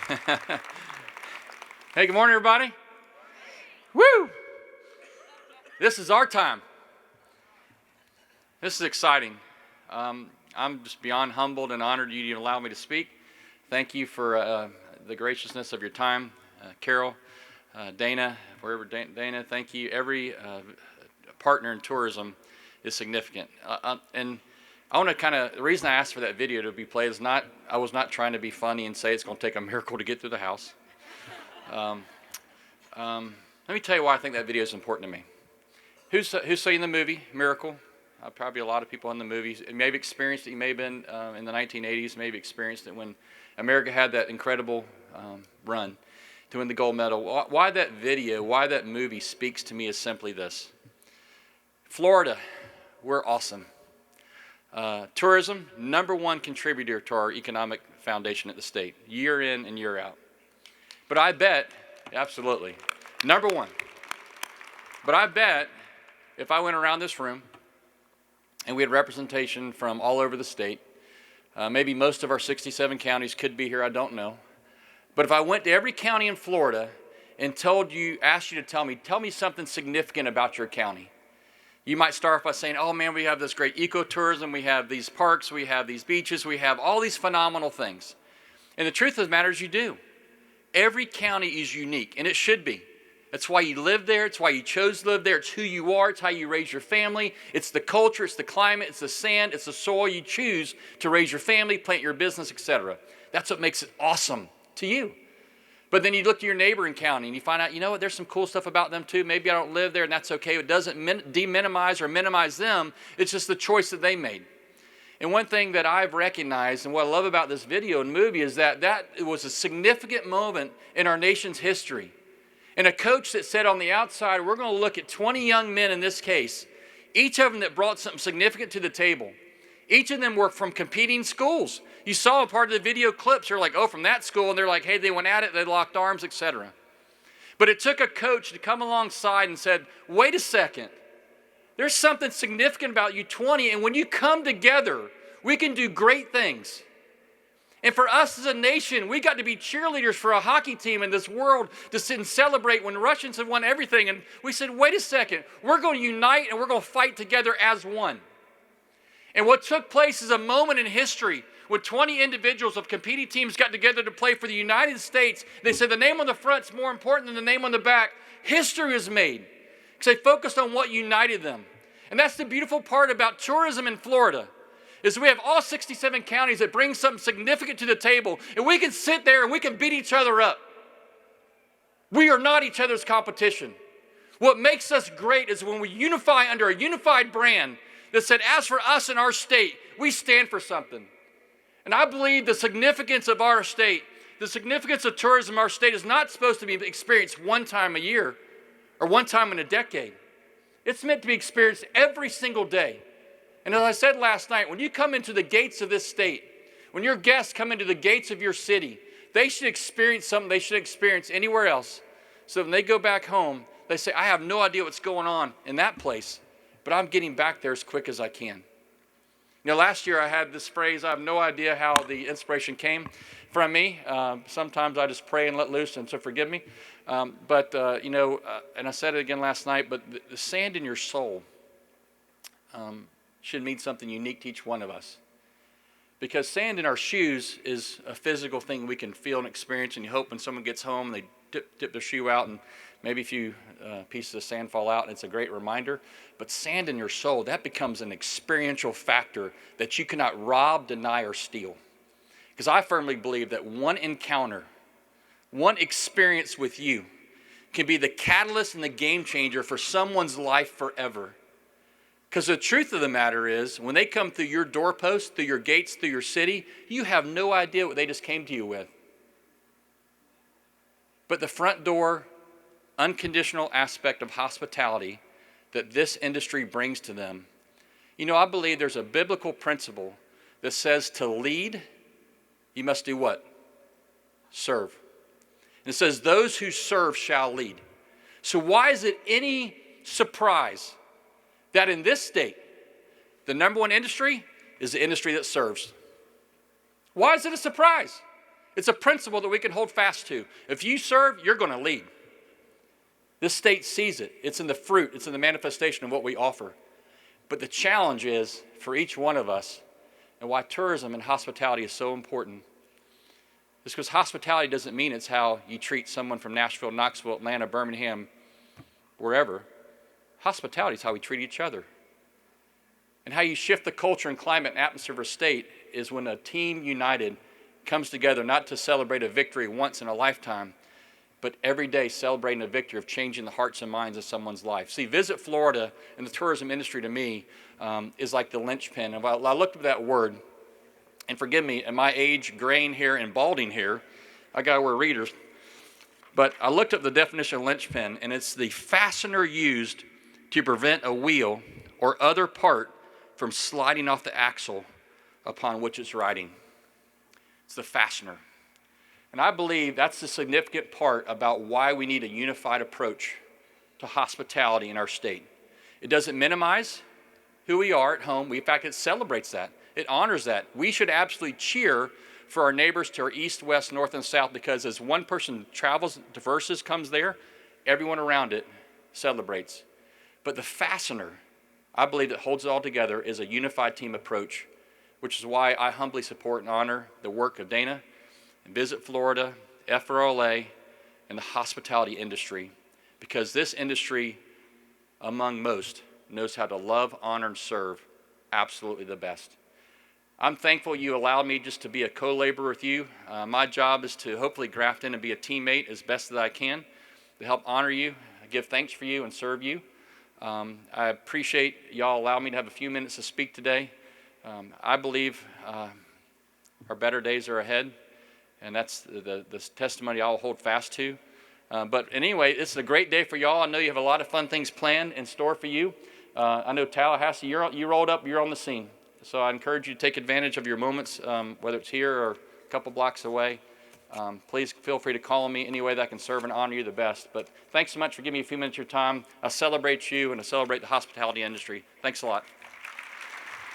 Hey, good morning, everybody. Woo! This is our time. This is exciting. I'm just beyond humbled and honored you to allow me to speak. Thank you for the graciousness of your time. Carol, Dana, wherever Dana, thank you. Every partner in tourism is significant. And I want to the reason I asked for that video to be played is I was not trying to be funny and say it's going to take a miracle to get through the house. Let me tell you why I think that video is important to me. Who's seen the movie Miracle? Probably a lot of people in the movies. You may have experienced it. You may have been in the 1980s, maybe experienced it when America had that incredible run to win the gold medal. Why that video, why that movie speaks to me is simply this. Florida, we're awesome. Tourism, #1 contributor to our economic foundation at the state, year in and year out. But I bet, absolutely, #1. But I bet if I went around this room and we had representation from all over the state, maybe most of our 67 counties could be here, I don't know. But if I went to every county in Florida and asked you to tell me something significant about your county, you might start off by saying, oh man, we have this great ecotourism, we have these parks, we have these beaches, we have all these phenomenal things. And the truth of the matter is you do. Every county is unique, and it should be. That's why you live there. It's why you chose to live there. It's who you are. It's how you raise your family. It's the culture. It's the climate. It's the sand. It's the soil you choose to raise your family, plant your business, etc. That's what makes it awesome to you. But then you look to your neighboring county and you find out, you know what, there's some cool stuff about them too. Maybe I don't live there and that's okay. It doesn't de-minimize or minimize them. It's just the choice that they made. And one thing that I've recognized and what I love about this video and movie is that it was a significant moment in our nation's history. And a coach that said on the outside, we're going to look at 20 young men in this case, each of them that brought something significant to the table. Each of them were from competing schools. You saw a part of the video clips, they're like, oh, from that school, and they're like, hey, they went at it, they locked arms, etc. But it took a coach to come alongside and said, wait a second, there's something significant about you 20, and when you come together, we can do great things. And for us as a nation, we got to be cheerleaders for a hockey team in this world to sit and celebrate when Russians have won everything. And we said, wait a second, we're going to unite and we're going to fight together as one. And what took place is a moment in history when 20 individuals of competing teams got together to play for the United States. They said the name on the front is more important than the name on the back. History is made because they focused on what united them. And that's the beautiful part about tourism in Florida. Is we have all 67 counties that bring something significant to the table, and we can sit there and we can beat each other up. We are not each other's competition. What makes us great is when we unify under a unified brand that said, as for us in our state, we stand for something. And I believe the significance of our state, the significance of tourism in our state is not supposed to be experienced one time a year or one time in a decade. It's meant to be experienced every single day. And as I said last night, when you come into the gates of this state, when your guests come into the gates of your city, they should experience something they should experience anywhere else. So when they go back home, they say, I have no idea what's going on in that place, but I'm getting back there as quick as I can. You know, last year I had this phrase, I have no idea how the inspiration came from me. Sometimes I just pray and let loose, and so forgive me. And I said it again last night, but the sand in your soul should mean something unique to each one of us. Because sand in our shoes is a physical thing we can feel and experience, and you hope when someone gets home, they dip their shoe out, and maybe a few pieces of sand fall out, and it's a great reminder. But sand in your soul, that becomes an experiential factor that you cannot rob, deny, or steal. Because I firmly believe that one encounter, one experience with you can be the catalyst and the game changer for someone's life forever. Because the truth of the matter is, when they come through your doorpost, through your gates, through your city, you have no idea what they just came to you with. But the front door, unconditional aspect of hospitality that this industry brings to them, you know, I believe there's a biblical principle that says to lead, you must do what? Serve. And it says, those who serve shall lead. So why is it any surprise that in this state, the #1 industry is the industry that serves? Why is it a surprise? It's a principle that we can hold fast to. If you serve, you're going to lead. This state sees it. It's in the fruit. It's in the manifestation of what we offer. But the challenge is for each one of us, and why tourism and hospitality is so important, is because hospitality doesn't mean it's how you treat someone from Nashville, Knoxville, Atlanta, Birmingham, wherever. Hospitality is how we treat each other. And how you shift the culture and climate and atmosphere of a state is when a team united comes together not to celebrate a victory once in a lifetime, but every day celebrating a victory of changing the hearts and minds of someone's life. See, Visit Florida and the tourism industry to me is like the linchpin. And I looked up that word, and forgive me, at my age, graying hair and balding hair, I gotta wear readers. But I looked up the definition of linchpin, and it's the fastener used to prevent a wheel or other part from sliding off the axle upon which it's riding. It's the fastener. And I believe that's the significant part about why we need a unified approach to hospitality in our state. It doesn't minimize who we are at home. In fact, it celebrates that. It honors that. We should absolutely cheer for our neighbors to our east, west, north, and south, because as one person travels, diverses, comes there, everyone around it celebrates. But the fastener, I believe, that holds it all together is a unified team approach, which is why I humbly support and honor the work of Dana and Visit Florida, FRLA, and the hospitality industry, because this industry, among most, knows how to love, honor, and serve absolutely the best. I'm thankful you allowed me just to be a co-laborer with you. My job is to hopefully graft in and be a teammate as best that I can to help honor you, give thanks for you, and serve you. I appreciate y'all allowing me to have a few minutes to speak today. I believe our better days are ahead, and that's the testimony I'll hold fast to. But anyway, it's a great day for y'all. I know you have a lot of fun things planned in store for you. I know Tallahassee, you rolled up, you're on the scene. So I encourage you to take advantage of your moments, whether it's here or a couple blocks away. Please feel free to call on me any way that I can serve and honor you the best. But thanks so much for giving me a few minutes of your time. I celebrate you and I celebrate the hospitality industry. Thanks a lot.